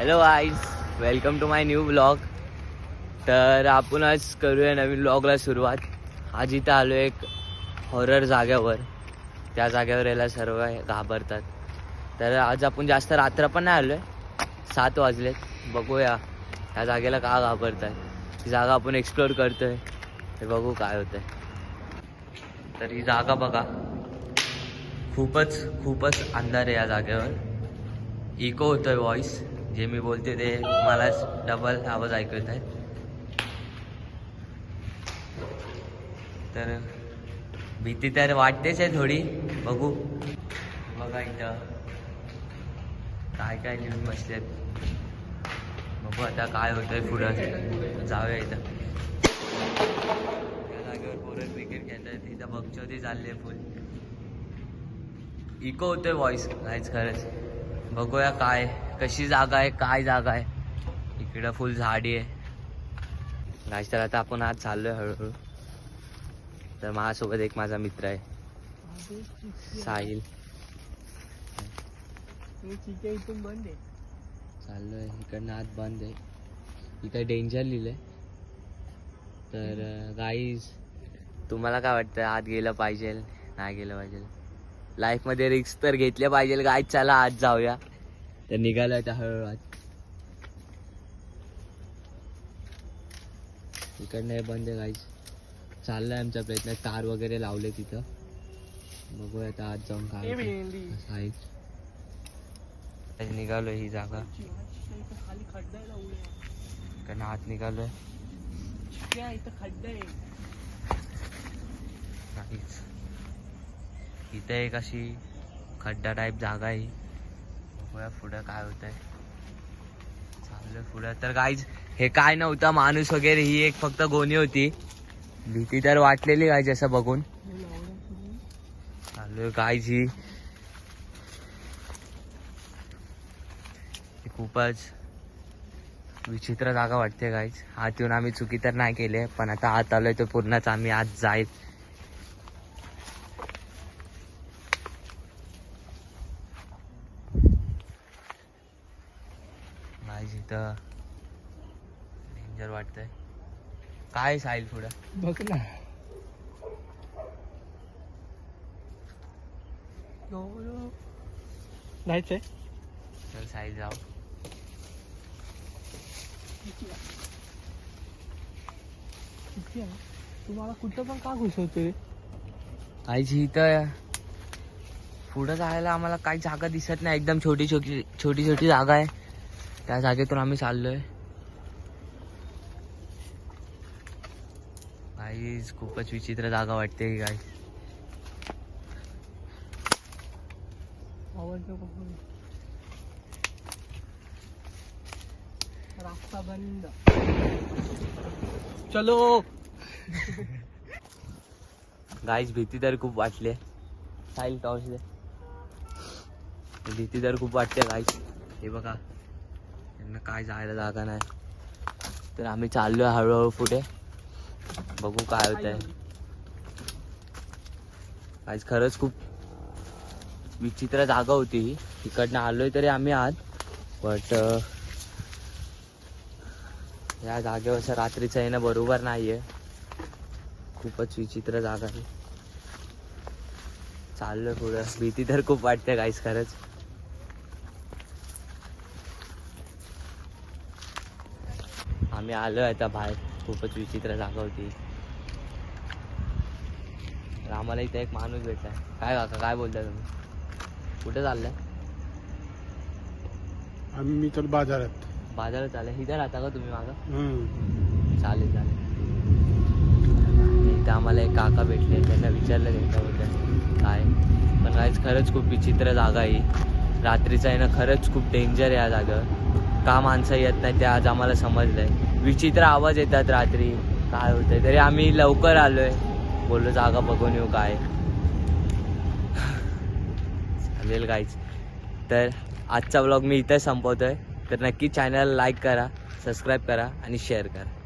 Hello guys, welcome to my new blog. तर आपण आज करूया नवीन ब्लॉगला सुरुवात. आज इथं आलो एक हॉरर जाग्यावर. त्या जाग्यावर यायला सर्व घाबरतात. तर आज आपण जास्त रात्र पण नाही आलो आहे, 7 वाजलेत. बघूया त्या जागेला का घाबरतात. ही जागा आपण एक्सप्लोअर करतोय, ते बघू काय होतंय. तर ही जागा बघा, खूपच अंधार आहे या जागेवर. इको होतोय व्हॉइस, जे मी बोलते ते मलाच डबल आवाज ऐकू येत आहे. तर भीती तर वाटतेच आहे थोडी. बघू, बघा इथं काय लिहून बसलेत. बघू आता काय होतंय पुढं. जाऊया इथं. त्या जागेवर पोरं क्रिकेट खेळतात. इथं बगचोदी चालले फुल. इको होतोय व्हॉइस काहीच खरंच. बघूया काय कशी जागा आहे, काय जागा आहे. इकडं फुल झाडी आहे गाईस. तर आता आपण आज चाललोय हळूहळू. तर माझ्यासोबत एक माझा मित्र आहे साहिल. चाललोय इकडनं आत बंद आहे. इथं डेंजर लिहिलंय. तर गाईज, तुम्हाला काय वाटतं, आत गेलं पाहिजे नाही गेलं पाहिजे? लाईफमध्ये रिस्क तर घेतले पाहिजे गाईज. चला आज जाऊया. तर निघालो आता हळूहळू आत. इकडनं हे बंद आहे गाईज. चाललाय आमचा प्रयत्न. कार वगैरे लावले तिथं. बघूया आता आज जाऊन काय आहे. निघालोय ही जागा. इकडनं आत निघालोय. इथे एक अशी खड्डा टाईप जागा आहे. बघूया पुढं काय होतंय. चाललोय पुढं. तर गाईज, हे काय नव्हतं माणूस वगैरे, ही एक फक्त गोणी होती. भीती तर वाटलेली गाईज असं बघून. चाललोय गाईज. ही खूपच विचित्र जागा वाटते गाईज. आत येऊन आम्ही चुकी तर नाही केले, पण आता आत आलोय तर पूर्णच आम्ही आत जाईल. गाईज इथं डेंजर वाटतंय. काय साईल पुढं बघ ना. नाहीच आहे. चल साईल जाऊ. तुम्हाला कुठं पण का घुसवते? काहीच इथं पुढं जायला आम्हाला काही जागा दिसत नाही. एकदम छोटी छोटी जागा आहे. त्या जागेतून आम्ही चाललोय. गाईज खूपच विचित्र जागा वाटते गाईज. रास्ता बंद. चलो. गाईज भीती तर खूप वाटली. साईल टॉर्च दे. भीती तर खूप वाटते गाईज. हे बघा, यांना काय जायला जागा नाही. तर आम्ही चाललोय हळूहळू पुढे. बघू काय होतंय. गाईज खरंच खूप विचित्र जागा होती ही. तिकडनं आलोय तरी आम्ही आत, बट या जागेवर रात्रीचं येणं बरोबर नाहीये. खूपच विचित्र जागा आहे. चाललोय पुढं. भीती तर खूप वाटते गाईस खरंच. आम्ही आलोय आता बाहेर. खूपच विचित्र जागा होती. तर आम्हाला इथे एक माणूस भेटलाय. काय काका, काय बोलताय तुम्ही? कुठे चाललाय? मी तर बाजारात. बाजारात चाललंय. इथे राहता का तुम्ही मागं? चालेल. इथं आम्हाला एक काका भेटले. त्यांना विचारलं त्यांच्याबद्दल काय. पण काहीच खरंच खूप विचित्र जागा आहे. रात्रीचं येणं खरंच खूप डेंजर आहे या जागेवर. का माणसं येत नाही ते आज आम्हाला समजलंय. विचित्र आवाज येतात रात्री. काय होतंय तरी आम्ही लवकर आलोय. बोललो जागा बघून येऊ काय. चालेल गाईज. तर आजचा व्लॉग मी इथं संपवतोय. तर नक्की चॅनल लाईक करा, सबस्क्राईब करा आणि शेअर करा.